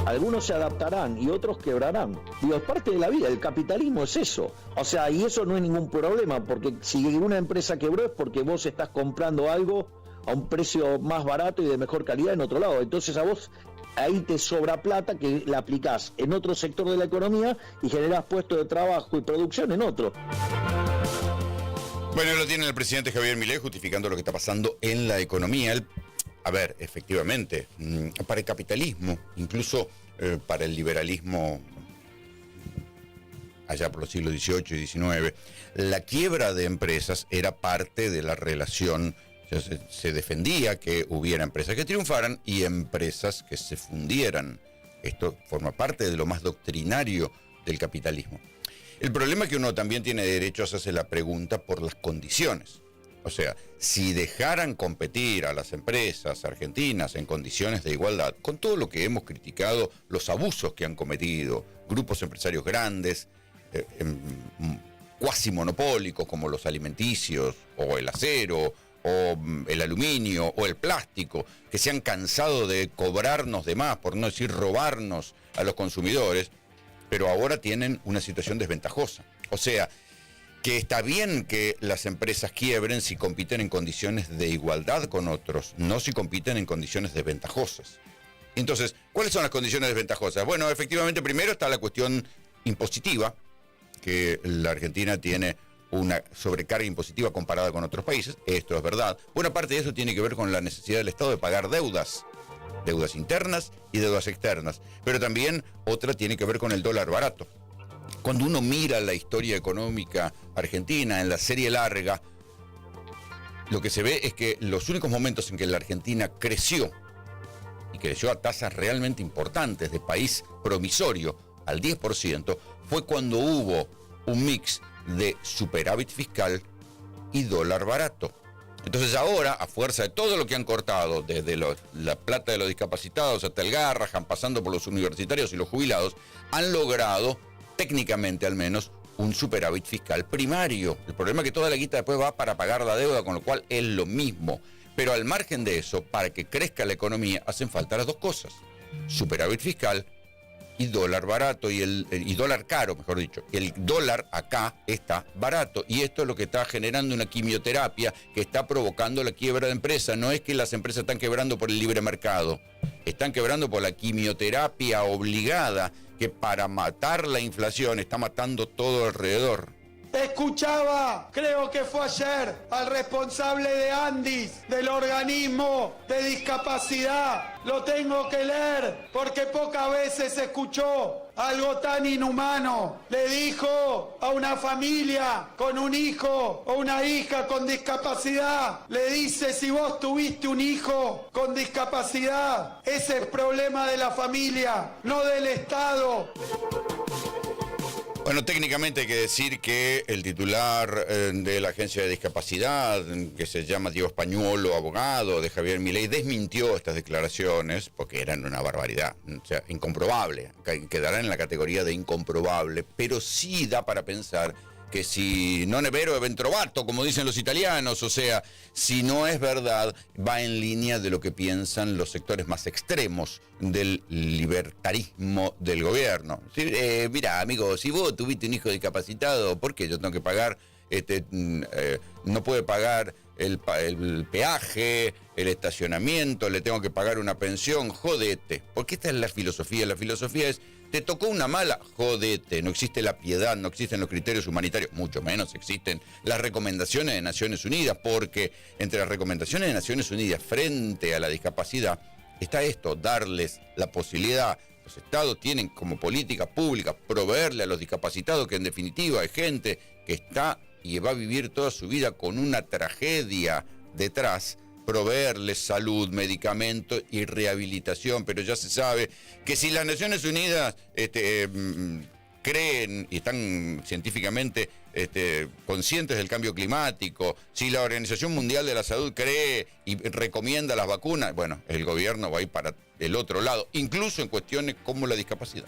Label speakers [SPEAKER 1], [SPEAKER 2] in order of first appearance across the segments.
[SPEAKER 1] Algunos se adaptarán y otros quebrarán. Digo, es parte de la vida, el capitalismo es eso. O sea, y eso no es ningún problema, porque si una empresa quebró es porque vos estás comprando algo a un precio más barato y de mejor calidad en otro lado. Entonces a vos ahí te sobra plata que la aplicás en otro sector de la economía y generás puestos de trabajo y producción en otro.
[SPEAKER 2] Bueno, lo tiene el presidente Javier Milei justificando lo que está pasando en la economía. A ver, efectivamente, para el capitalismo, incluso para el liberalismo allá por los siglos XVIII y XIX, la quiebra de empresas era parte de la relación. Se defendía que hubiera empresas que triunfaran y empresas que se fundieran. Esto forma parte de lo más doctrinario del capitalismo. El problema es que uno también tiene derecho a hacerse la pregunta por las condiciones. O sea, si dejaran competir a las empresas argentinas en condiciones de igualdad, con todo lo que hemos criticado, los abusos que han cometido grupos empresarios grandes, cuasi monopólicos como los alimenticios o el acero o el aluminio o el plástico, que se han cansado de cobrarnos de más, por no decir robarnos a los consumidores, pero ahora tienen una situación desventajosa. O sea, que está bien que las empresas quiebren si compiten en condiciones de igualdad con otros, no si compiten en condiciones desventajosas. Entonces, ¿cuáles son las condiciones desventajosas? Bueno, efectivamente, primero está la cuestión impositiva, que la Argentina tiene una sobrecarga impositiva comparada con otros países. Esto es verdad. Buena parte de eso tiene que ver con la necesidad del Estado de pagar deudas internas y deudas externas. Pero también otra tiene que ver con el dólar barato. Cuando uno mira la historia económica argentina en la serie larga, lo que se ve es que los únicos momentos en que la Argentina creció, y creció a tasas realmente importantes de país promisorio, al 10%, fue cuando hubo un mix de superávit fiscal y dólar barato. Entonces ahora, a fuerza de todo lo que han cortado, desde la plata de los discapacitados hasta el Garrahan, pasando por los universitarios y los jubilados, han logrado, técnicamente al menos, un superávit fiscal primario. El problema es que toda la guita después va para pagar la deuda, con lo cual es lo mismo. Pero al margen de eso, para que crezca la economía, hacen falta las dos cosas: superávit fiscal y dólar barato, y dólar caro, mejor dicho. El dólar acá está barato, y esto es lo que está generando una quimioterapia que está provocando la quiebra de empresas. No es que las empresas están quebrando por el libre mercado, están quebrando por la quimioterapia obligada, que para matar la inflación está matando todo alrededor.
[SPEAKER 3] Escuchaba, creo que fue ayer, al responsable de Andis, del organismo de discapacidad. Lo tengo que leer porque pocas veces escuchó algo tan inhumano. Le dijo a una familia con un hijo o una hija con discapacidad, le dice: si vos tuviste un hijo con discapacidad, ese es problema de la familia, no del Estado.
[SPEAKER 2] Bueno, técnicamente hay que decir que el titular de la Agencia de Discapacidad, que se llama Diego Españuolo, abogado de Javier Milei, desmintió estas declaraciones porque eran una barbaridad, o sea, incomprobable, quedará en la categoría de incomprobable, pero sí da para pensar que si non è vero è ben trovato, como dicen los italianos, o sea, si no es verdad, va en línea de lo que piensan los sectores más extremos del libertarismo del gobierno. Sí, mira, amigo, si vos tuviste un hijo discapacitado, ¿por qué yo tengo que pagar? No puede pagar el peaje, el estacionamiento, le tengo que pagar una pensión, jodete. Porque esta es la filosofía. La filosofía es: te tocó una mala, jodete. No existe la piedad, no existen los criterios humanitarios, mucho menos existen las recomendaciones de Naciones Unidas, porque entre las recomendaciones de Naciones Unidas frente a la discapacidad está esto: darles la posibilidad. Los estados tienen como política pública proveerle a los discapacitados, que en definitiva es gente que está y va a vivir toda su vida con una tragedia detrás, proveerles salud, medicamentos y rehabilitación. Pero ya se sabe que si las Naciones Unidas creen y están científicamente conscientes del cambio climático, si la Organización Mundial de la Salud cree y recomienda las vacunas, bueno, el gobierno va a ir para el otro lado, incluso en cuestiones como la discapacidad.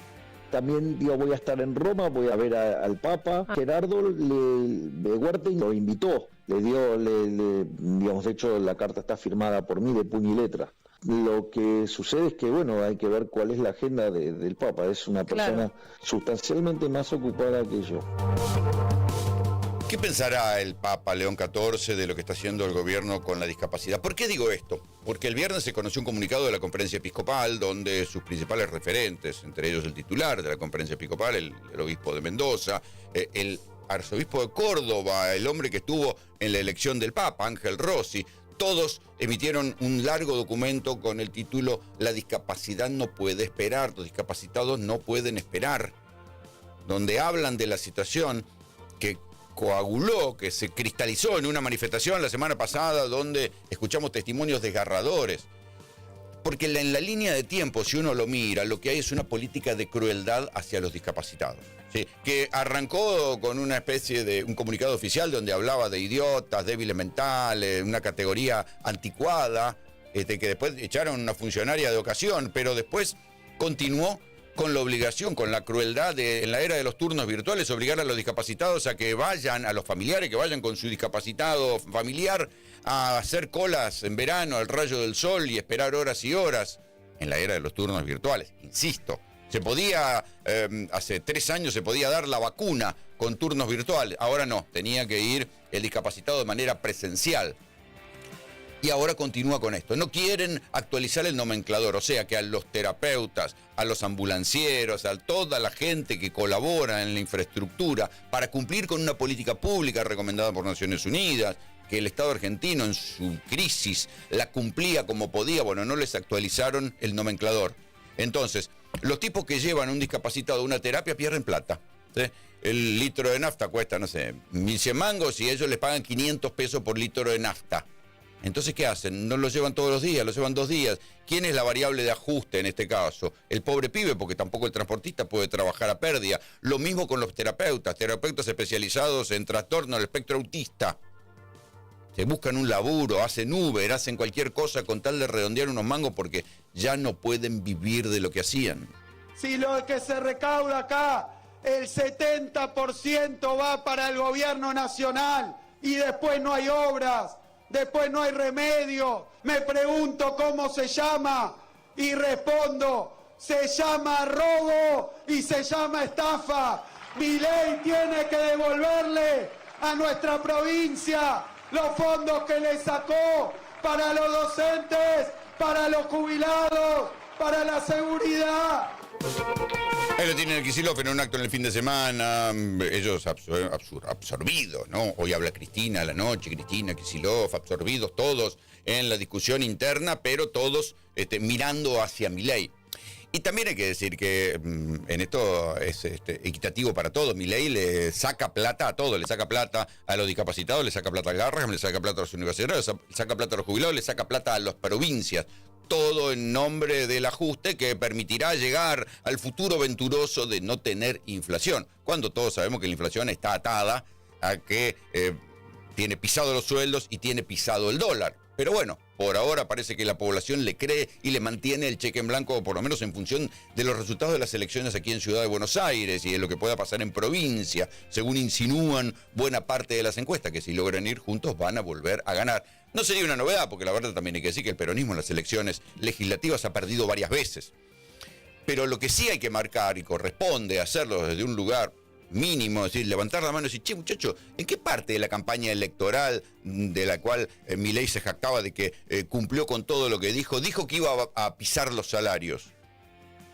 [SPEAKER 1] También voy a estar en Roma, voy a ver al Papa. Gerardo Huerta lo invitó, digamos, de hecho la carta está firmada por mí de puño y letra. Lo que sucede es que, bueno, hay que ver cuál es la agenda del Papa. Es una persona sustancialmente más ocupada que yo.
[SPEAKER 2] ¿Qué pensará el Papa León XIV de lo que está haciendo el gobierno con la discapacidad? ¿Por qué digo esto? Porque el viernes se conoció un comunicado de la Conferencia Episcopal donde sus principales referentes, entre ellos el titular de la Conferencia Episcopal, el obispo de Mendoza, el arzobispo de Córdoba, el hombre que estuvo en la elección del Papa, Ángel Rossi, todos emitieron un largo documento con el título La discapacidad no puede esperar, los discapacitados no pueden esperar, donde hablan de la situación que coaguló, que se cristalizó en una manifestación la semana pasada donde escuchamos testimonios desgarradores. Porque en la línea de tiempo, si uno lo mira, lo que hay es una política de crueldad hacia los discapacitados. ¿Sí? Que arrancó con una especie de un comunicado oficial donde hablaba de idiotas, débiles mentales, una categoría anticuada, que después echaron una funcionaria de ocasión, pero después continuó con la obligación, con la crueldad en la era de los turnos virtuales, obligar a los discapacitados a que vayan, a los familiares que vayan con su discapacitado familiar a hacer colas en verano al rayo del sol y esperar horas y horas en la era de los turnos virtuales. Insisto, se podía, hace 3 años se podía dar la vacuna con turnos virtuales, ahora no, tenía que ir el discapacitado de manera presencial. Y ahora continúa con esto. No quieren actualizar el nomenclador, o sea que a los terapeutas, a los ambulancieros, a toda la gente que colabora en la infraestructura para cumplir con una política pública recomendada por Naciones Unidas, que el Estado argentino en su crisis la cumplía como podía, bueno, no les actualizaron el nomenclador. Entonces, los tipos que llevan a un discapacitado a una terapia pierden plata. ¿Sí? El litro de nafta cuesta, no sé, 1.100 mangos y ellos les pagan 500 pesos por litro de nafta. Entonces, ¿qué hacen? No lo llevan todos los días, lo llevan 2 días. ¿Quién es la variable de ajuste en este caso? El pobre pibe, porque tampoco el transportista puede trabajar a pérdida. Lo mismo con los terapeutas especializados en trastorno del espectro autista. Se buscan un laburo, hacen Uber, hacen cualquier cosa con tal de redondear unos mangos porque ya no pueden vivir de lo que hacían.
[SPEAKER 3] Si lo que se recauda acá, el 70% va para el gobierno nacional y después no hay obras. Después no hay remedio. Me pregunto cómo se llama y respondo, se llama robo y se llama estafa. Milei tiene que devolverle a nuestra provincia los fondos que le sacó para los docentes, para los jubilados, para la seguridad.
[SPEAKER 2] Ahí lo tienen el Kicillof en un acto en el fin de semana, ellos absorbidos, ¿no? Hoy habla Cristina a la noche, Cristina, Kicillof, absorbidos todos en la discusión interna, pero todos mirando hacia Milei. Y también hay que decir que en esto es equitativo para todos. Milei le saca plata a todos, le saca plata a los discapacitados, le saca plata a Garrahan, le saca plata a los universitarios, le saca plata a los jubilados, le saca plata a las provincias. Todo en nombre del ajuste que permitirá llegar al futuro venturoso de no tener inflación, cuando todos sabemos que la inflación está atada a que tiene pisado los sueldos y tiene pisado el dólar. Pero bueno, por ahora parece que la población le cree y le mantiene el cheque en blanco, por lo menos en función de los resultados de las elecciones aquí en Ciudad de Buenos Aires y de lo que pueda pasar en provincia, según insinúan buena parte de las encuestas, que si logran ir juntos van a volver a ganar. No sería una novedad, porque la verdad también hay que decir que el peronismo en las elecciones legislativas ha perdido varias veces. Pero lo que sí hay que marcar y corresponde hacerlo desde un lugar mínimo, es decir, levantar la mano y decir, che, muchacho, ¿en qué parte de la campaña electoral de la cual Milei se jactaba de que cumplió con todo lo que dijo? Dijo que iba a pisar los salarios.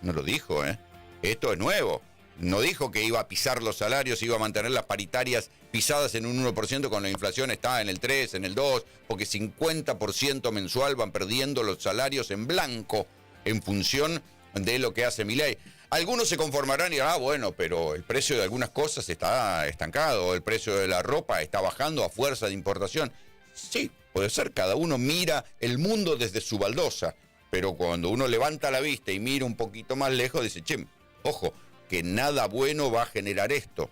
[SPEAKER 2] No lo dijo, ¿eh? Esto es nuevo. No dijo que iba a pisar los salarios, iba a mantener las paritarias pisadas en un 1% cuando la inflación está en el 3, en el 2, porque 50% mensual van perdiendo los salarios en blanco en función de lo que hace Milei. Algunos se conformarán y dirán, bueno, pero el precio de algunas cosas está estancado, el precio de la ropa está bajando a fuerza de importación. Sí, puede ser, cada uno mira el mundo desde su baldosa, pero cuando uno levanta la vista y mira un poquito más lejos, dice, che, ojo, que nada bueno va a generar esto.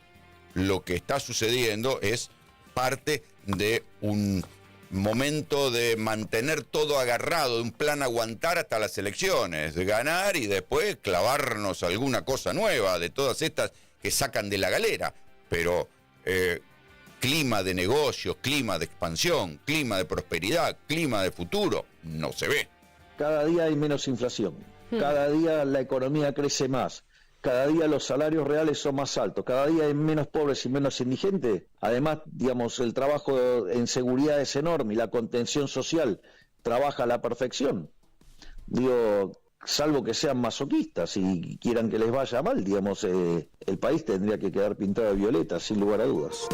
[SPEAKER 2] Lo que está sucediendo es parte de un momento de mantener todo agarrado, de un plan aguantar hasta las elecciones, de ganar y después clavarnos alguna cosa nueva, de todas estas que sacan de la galera. Pero clima de negocios, clima de expansión, clima de prosperidad, clima de futuro, no se ve.
[SPEAKER 1] cada día hay menos inflación, cada día la economía crece más, cada día los salarios reales son más altos, cada día hay menos pobres y menos indigentes. Además, digamos, el trabajo en seguridad es enorme y la contención social trabaja a la perfección. Digo, salvo que sean masoquistas y quieran que les vaya mal, digamos, el país tendría que quedar pintado de violeta, sin lugar a dudas.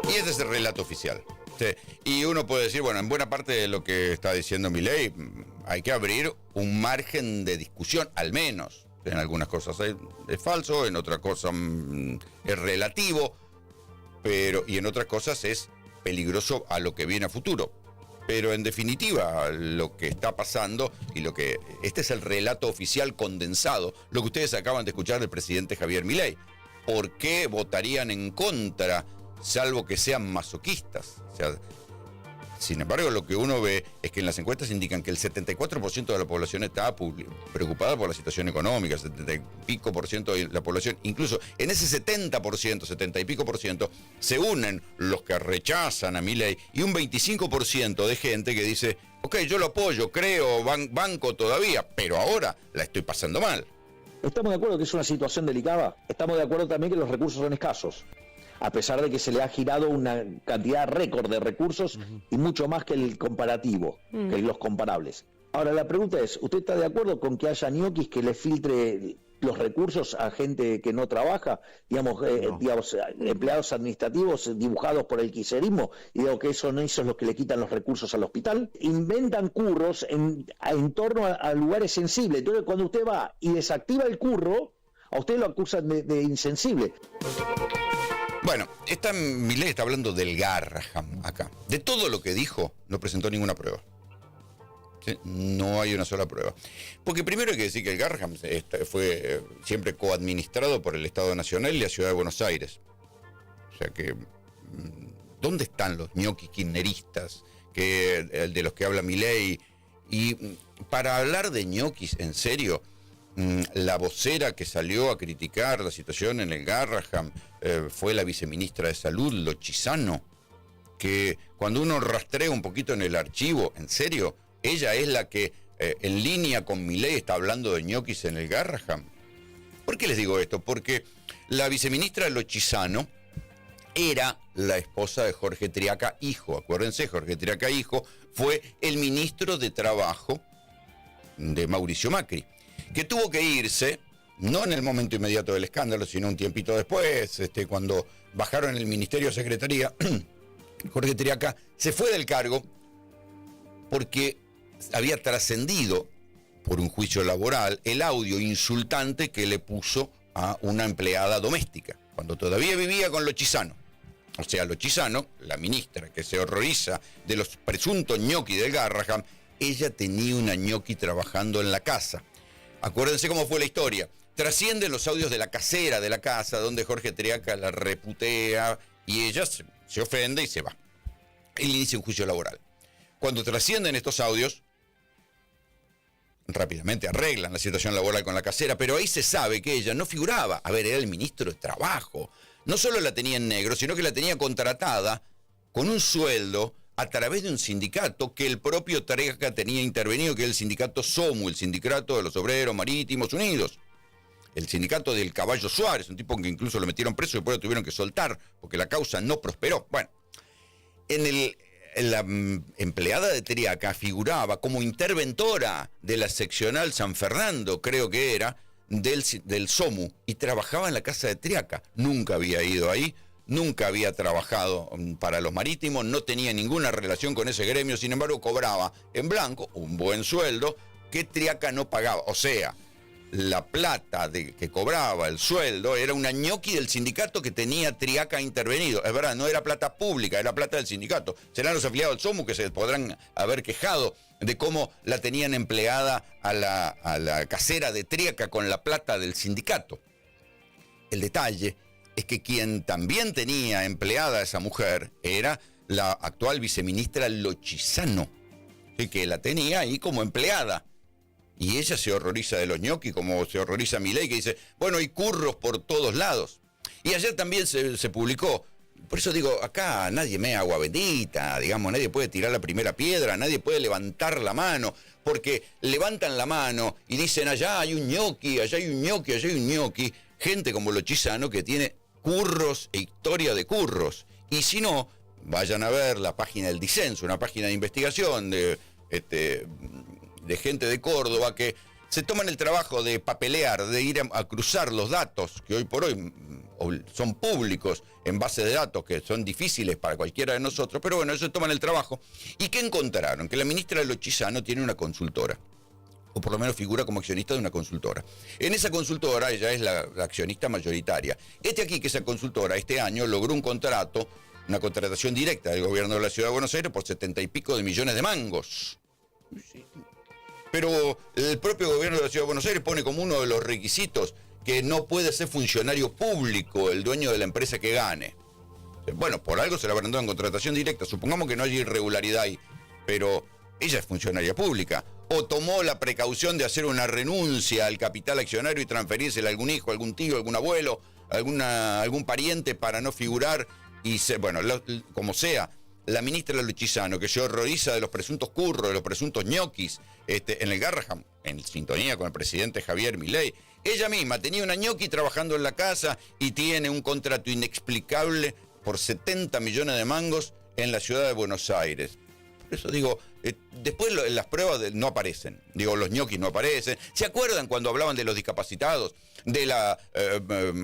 [SPEAKER 2] Y ese es el relato oficial. Sí. Y uno puede decir, bueno, en buena parte de lo que está diciendo Milei, hay que abrir un margen de discusión, al menos. En algunas cosas es falso, en otras cosas es relativo, y en otras cosas es peligroso a lo que viene a futuro. Pero en definitiva, lo que está pasando este es el relato oficial condensado, lo que ustedes acaban de escuchar del presidente Javier Milei. ¿Por qué votarían en contra, salvo que sean masoquistas? O sea, sin embargo, lo que uno ve es que en las encuestas indican que el 74% de la población está preocupada por la situación económica, el 70 y pico por ciento de la población, incluso en ese 70% y pico por ciento, se unen los que rechazan a Milei y un 25% de gente que dice, ok, yo lo apoyo, creo, banco todavía, pero ahora la estoy pasando mal.
[SPEAKER 1] ¿Estamos de acuerdo que es una situación delicada? Estamos de acuerdo también que los recursos son escasos, a pesar de que se le ha girado una cantidad récord de recursos y mucho más que el comparativo, que los comparables. Ahora, la pregunta es, ¿usted está de acuerdo con que haya ñoquis que le filtre los recursos a gente que no trabaja? Digamos, digamos, empleados administrativos dibujados por el kirchnerismo, y digo que eso es lo que le quitan los recursos al hospital. Inventan curros en torno a lugares sensibles. Entonces, cuando usted va y desactiva el curro, a usted lo acusan de insensible.
[SPEAKER 2] Bueno, Milei está hablando del Garraham acá. De todo lo que dijo, no presentó ninguna prueba. ¿Sí? No hay una sola prueba. Porque primero hay que decir que el Garraham fue siempre coadministrado por el Estado Nacional y la Ciudad de Buenos Aires. O sea que, ¿dónde están los ñoquis kirchneristas de los que habla Milei? Y para hablar de ñoquis, en serio, la vocera que salió a criticar la situación en el Garraham fue la viceministra de Salud, Lochisano, que cuando uno rastrea un poquito en el archivo, en serio, ella es la que en línea con Milei está hablando de ñoquis en el Garraham. ¿Por qué les digo esto? Porque la viceministra Lochisano era la esposa de Jorge Triaca, hijo. Acuérdense, Jorge Triaca, hijo, fue el ministro de Trabajo de Mauricio Macri, que tuvo que irse, no en el momento inmediato del escándalo, sino un tiempito después, cuando bajaron el Ministerio de Secretaría, Jorge Triaca se fue del cargo porque había trascendido por un juicio laboral el audio insultante que le puso a una empleada doméstica, cuando todavía vivía con Lochisano. O sea, Lochisano, la ministra que se horroriza de los presuntos ñoquis del Garraham, ella tenía una ñoqui trabajando en la casa. Acuérdense cómo fue la historia. Trascienden los audios de la casera de la casa, donde Jorge Triaca la reputea y ella se ofende y se va. Él inicia un juicio laboral. Cuando trascienden estos audios, rápidamente arreglan la situación laboral con la casera, pero ahí se sabe que ella no figuraba. A ver, era el ministro de Trabajo. No solo la tenía en negro, sino que la tenía contratada con un sueldo a través de un sindicato que el propio Triaca tenía intervenido, que es el sindicato SOMU, el sindicato de los obreros marítimos unidos. El sindicato del Caballo Suárez, un tipo que incluso lo metieron preso y después lo tuvieron que soltar porque la causa no prosperó. Bueno, la empleada de Triaca figuraba como interventora de la seccional San Fernando, creo que era, del SOMU, y trabajaba en la casa de Triaca. Nunca había ido ahí, nunca había trabajado para los marítimos, no tenía ninguna relación con ese gremio, sin embargo cobraba en blanco un buen sueldo que Triaca no pagaba. O sea, la plata que cobraba, el sueldo, era una ñoqui del sindicato que tenía Triaca intervenido. Es verdad, no era plata pública, era plata del sindicato. Serán los afiliados del SOMU que se podrán haber quejado de cómo la tenían empleada a la casera de Triaca con la plata del sindicato. El detalle es que quien también tenía empleada a esa mujer era la actual viceministra Lochisano, que la tenía ahí como empleada. Y ella se horroriza de los ñoquis, como se horroriza Milei, que dice, bueno, hay curros por todos lados. Y ayer también se publicó, por eso digo, acá nadie mea agua bendita, digamos, nadie puede tirar la primera piedra, nadie puede levantar la mano, porque levantan la mano y dicen allá hay un ñoqui, allá hay un ñoqui, allá hay un ñoqui. Gente como Lo Chisano que tiene curros e historia de curros. Y si no, vayan a ver la página del Disenso, una página de investigación de gente de Córdoba que se toman el trabajo de papelear, de ir a cruzar los datos, que hoy por hoy son públicos en base de datos, que son difíciles para cualquiera de nosotros, pero bueno, ellos se toman el trabajo. ¿Y qué encontraron? Que la ministra Lo Chisano tiene una consultora, o por lo menos figura como accionista de una consultora. En esa consultora, ella es la accionista mayoritaria. Aquí que esa consultora este año logró un contrato, una contratación directa del gobierno de la Ciudad de Buenos Aires por 70 y pico de millones de mangos. Pero el propio gobierno de la Ciudad de Buenos Aires pone como uno de los requisitos que no puede ser funcionario público el dueño de la empresa que gane. Bueno, por algo se la habrán dado en contratación directa. Supongamos que no haya irregularidad ahí, pero ella es funcionaria pública. O tomó la precaución de hacer una renuncia al capital accionario y transferírsela a algún hijo, algún tío, algún abuelo, algún pariente para no figurar. Y como sea, la ministra Lo Chisano, que se horroriza de los presuntos curros, de los presuntos ñoquis, en el Garraham, en sintonía con el presidente Javier Milei, ella misma tenía una ñoqui trabajando en la casa y tiene un contrato inexplicable por 70 millones de mangos en la ciudad de Buenos Aires. Por eso digo, después las pruebas no aparecen. Digo, los ñoquis no aparecen. ¿Se acuerdan cuando hablaban de los discapacitados? De la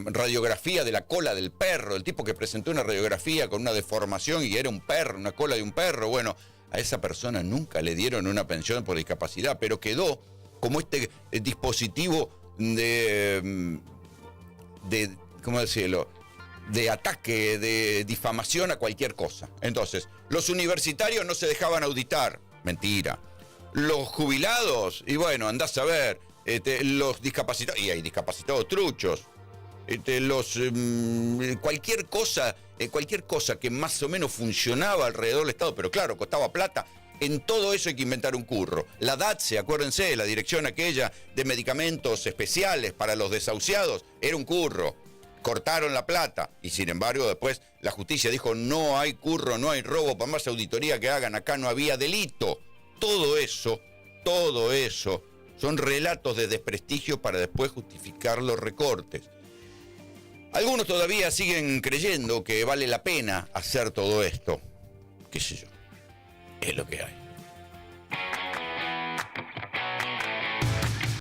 [SPEAKER 2] radiografía de la cola del perro. El tipo que presentó una radiografía con una deformación y era un perro, una cola de un perro. Bueno, a esa persona nunca le dieron una pensión por discapacidad, pero quedó como dispositivo ¿cómo decirlo?, de ataque, de difamación a cualquier cosa. Entonces, los universitarios no se dejaban auditar. Mentira. Los jubilados, y bueno, andás a ver, los discapacitados, y hay discapacitados truchos. Cualquier cosa que más o menos funcionaba alrededor del Estado, pero claro, costaba plata. En todo eso hay que inventar un curro. La DATSE, acuérdense, la dirección aquella de medicamentos especiales para los desahuciados, era un curro. Cortaron la plata y sin embargo después la justicia dijo no hay curro, no hay robo, por más auditoría que hagan, acá no había delito. Todo eso son relatos de desprestigio para después justificar los recortes. Algunos todavía siguen creyendo que vale la pena hacer todo esto. ¿Qué sé yo? Es lo que hay.